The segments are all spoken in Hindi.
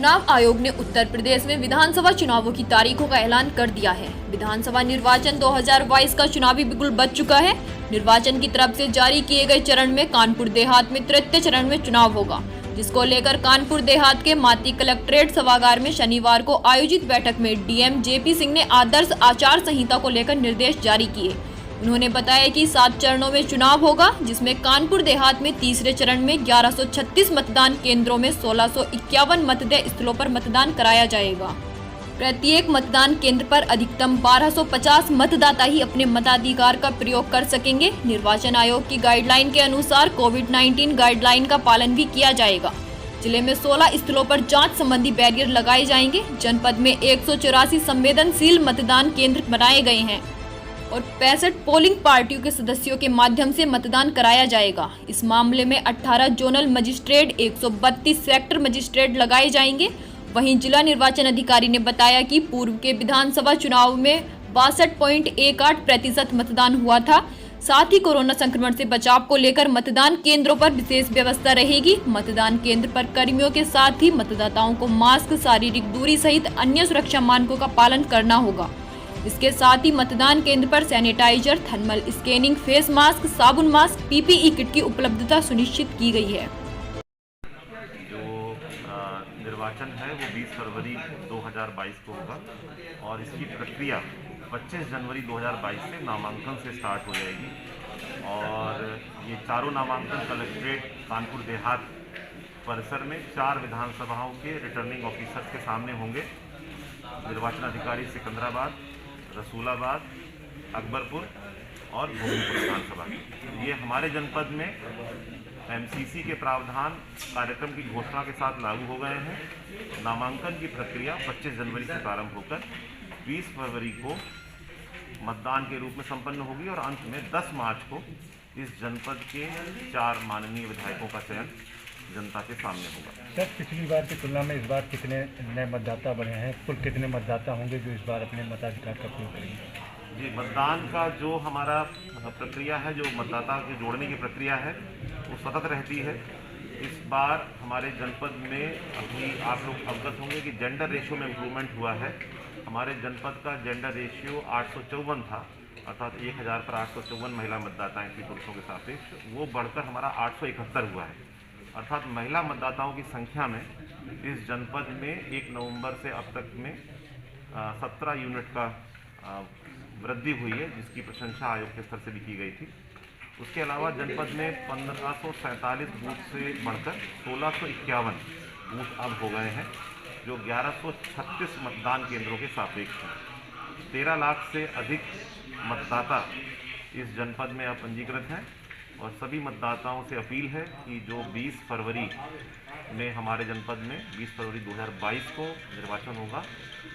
चुनाव आयोग ने उत्तर प्रदेश में विधानसभा चुनावों की तारीखों का ऐलान कर दिया है। विधानसभा निर्वाचन 2022 का चुनावी बिगुल बज चुका है। निर्वाचन की तरफ से जारी किए गए चरण में कानपुर देहात में तृतीय चरण में चुनाव होगा, जिसको लेकर कानपुर देहात के माती कलेक्ट्रेट सभागार में शनिवार को आयोजित बैठक में डीएम जेपी सिंह ने आदर्श आचार संहिता को लेकर निर्देश जारी किए। उन्होंने बताया कि 7 चरणों में चुनाव होगा, जिसमें कानपुर देहात में तीसरे चरण में 1136 मतदान केंद्रों में 1651 मतदेय स्थलों पर मतदान कराया जाएगा। प्रत्येक मतदान केंद्र पर अधिकतम 1250 मतदाता ही अपने मताधिकार का प्रयोग कर सकेंगे। निर्वाचन आयोग की गाइडलाइन के अनुसार कोविड-19 गाइडलाइन का पालन भी किया जाएगा। जिले में 16 स्थलों पर जांच संबंधी बैरियर लगाए जाएंगे। जनपद में 184 संवेदनशील मतदान केंद्र बनाए गए हैं और 65 पोलिंग पार्टियों के सदस्यों के माध्यम से मतदान कराया जाएगा। इस मामले में 18 जोनल मजिस्ट्रेट, 132 सेक्टर मजिस्ट्रेट लगाए जाएंगे। वहीं जिला निर्वाचन अधिकारी ने बताया कि पूर्व के विधानसभा चुनाव में 62.18% मतदान हुआ था। साथ ही कोरोना संक्रमण से बचाव को लेकर मतदान केंद्रों पर विशेष व्यवस्था रहेगी। मतदान केंद्र पर कर्मियों के साथ ही मतदाताओं को मास्क, शारीरिक दूरी सहित अन्य सुरक्षा मानकों का पालन करना होगा। इसके साथ ही मतदान केंद्र पर sanitiser, thermal scanning, face mask, साबुन मास्क, पीपीई किट की उपलब्धता सुनिश्चित की गई है। जो निर्वाचन है वो 20 फरवरी 2022 को होगा और इसकी प्रक्रिया 25 जनवरी 2022 से नामांकन से स्टार्ट हो जाएगी और ये चारों नामांकन कलेक्ट्रेट कानपुर देहात परिसर में 4 विधानसभाओं के रिटर्निंग ऑफिसर्स के सामने होंगे। निर्वाचन अधिकारी सिकंदराबाद, रसूलाबाद, अकबरपुर और भूमिपुर विधानसभा। ये हमारे जनपद में एमसीसी के प्रावधान कार्यक्रम की घोषणा के साथ लागू हो गए हैं। नामांकन की प्रक्रिया 25 जनवरी से प्रारंभ होकर 20 फरवरी को मतदान के रूप में संपन्न होगी और अंत में 10 मार्च को इस जनपद के 4 माननीय विधायकों का चयन जनता के सामने होगा। सर, पिछली बार की तुलना में इस बार कितने नए मतदाता बढ़े हैं? कुल कितने मतदाता होंगे जो इस बार अपने मताधिकार का प्रयोग करेंगे? जी, मतदान का जो हमारा प्रक्रिया है, जो मतदाता के जोड़ने की प्रक्रिया है, वो सतत रहती है। इस बार हमारे जनपद में अभी आप लोग अवगत होंगे कि जेंडर रेशियो में इम्प्रूवमेंट हुआ है। हमारे जनपद का जेंडर रेशियो 854 था, अर्थात 1000 पर 854 महिला मतदाता थी पुरुषों के सापेक्ष। वो बढ़कर हमारा 871 हुआ है, अर्थात महिला मतदाताओं की संख्या में इस जनपद में 1 नवंबर से अब तक में 17 यूनिट का वृद्धि हुई है, जिसकी प्रशंसा आयोग के स्तर से भी की गई थी। उसके अलावा जनपद में 1547 बूथ से बढ़कर 1651 बूथ अब हो गए हैं, जो 1136 मतदान केंद्रों के सापेक्ष हैं। 13 लाख से अधिक मतदाता इस जनपद में अब पंजीकृत हैं और सभी मतदाताओं से अपील है कि जो 20 फरवरी में हमारे जनपद में 20 फरवरी 2022 को निर्वाचन होगा,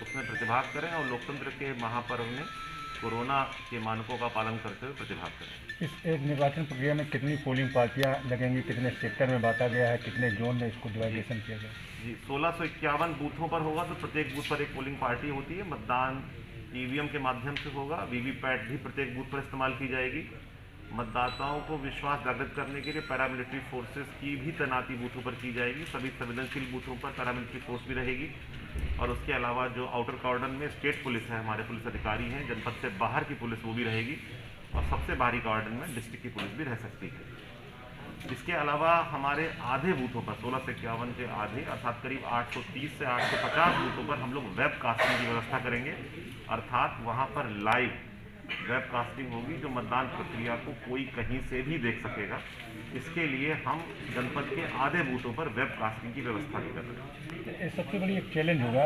उसमें प्रतिभाग करें और लोकतंत्र के महापर्व में कोरोना के मानकों का पालन करते हुए प्रतिभाग करें। इस एक निर्वाचन प्रक्रिया में कितनी पोलिंग पार्टियां लगेंगी? कितने सेक्टर में बांटा गया है? कितने जोन में इसको डिवाइडेशन किया गया? जी, 1651 बूथों पर होगा, तो प्रत्येक बूथ पर एक पोलिंग पार्टी होती है। मतदान ईवीएम के माध्यम से होगा। वीवीपैट भी प्रत्येक बूथ पर इस्तेमाल की जाएगी। मतदाताओं को विश्वास जागृत करने के लिए पैरामिलिट्री फोर्सेस की भी तैनाती बूथों पर की जाएगी। सभी संवेदनशील बूथों पर पैरामिलिट्री फोर्स भी रहेगी और उसके अलावा जो आउटर कॉर्डन में स्टेट पुलिस है, हमारे पुलिस अधिकारी हैं, जनपद से बाहर की पुलिस वो भी रहेगी और सबसे बाहरी कॉर्डन में डिस्ट्रिक्ट की पुलिस भी रह सकती है। इसके अलावा हमारे आधे बूथों पर 16 से 51 के आधे, अर्थात करीब 830 से 850 बूथों पर हम लोग वेब कास्टिंग की व्यवस्था करेंगे, अर्थात वहाँ पर लाइव वेब कास्टिंग होगी, जो मतदान प्रक्रिया को कोई कहीं से भी देख सकेगा। इसके लिए हम जनपद के आधे बूथों पर वेब कास्टिंग की व्यवस्था भी कर रहे हैं। सबसे बड़ी एक चैलेंज होगा